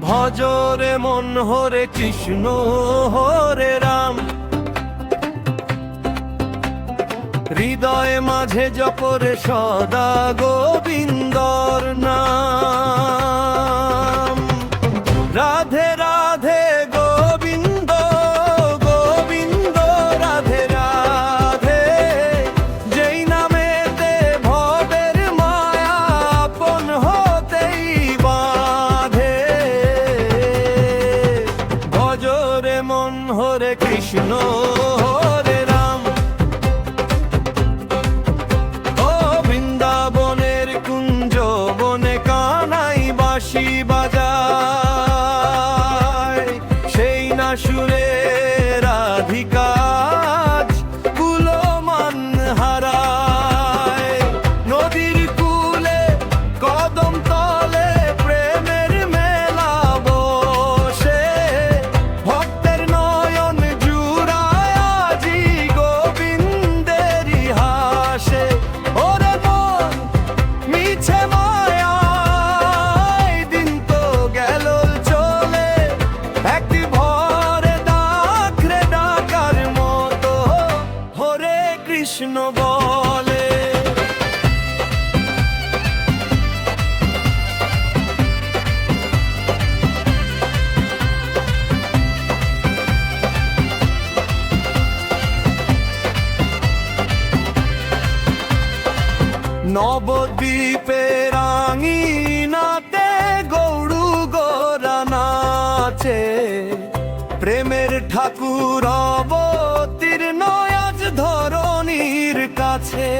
ভজরে মন হরে কৃষ্ণ হরে রাম, হৃদয়ে মাঝে জপরে সদা গোবিন্দর নাম। রাধে রাধে গোবিন্দ গোবিন্দ রাধে রাধে, যেই নামেতে ভবের মায়া আপন হতেই বাঁধে। ভজরে মন হরে কৃষ্ণ হরে রাম, ও বৃন্দাবনের কুঞ্জ বনে কানাই বাঁশি বাজায়, সেই না সুরে রাধিকা কুলো মান হারায়। নদীর কূলে কদম তলে প্রেমের মেলা বসে, ভক্তের নয়ন জুড়ায় আজি গোবিন্দেরই হাসে। ওরে মন মিছে মায়ায় দিন তো গেল চলে, একটি ভরে ডাকরে ডাকার মতো হরে কৃষ্ণ বলে। নবদ্বীপের আঙিনাতে গৌড়ু গোরা নাচে, প্রেমের ঠাকুর অবতীর্ণ আজ ধরণীর কাছে।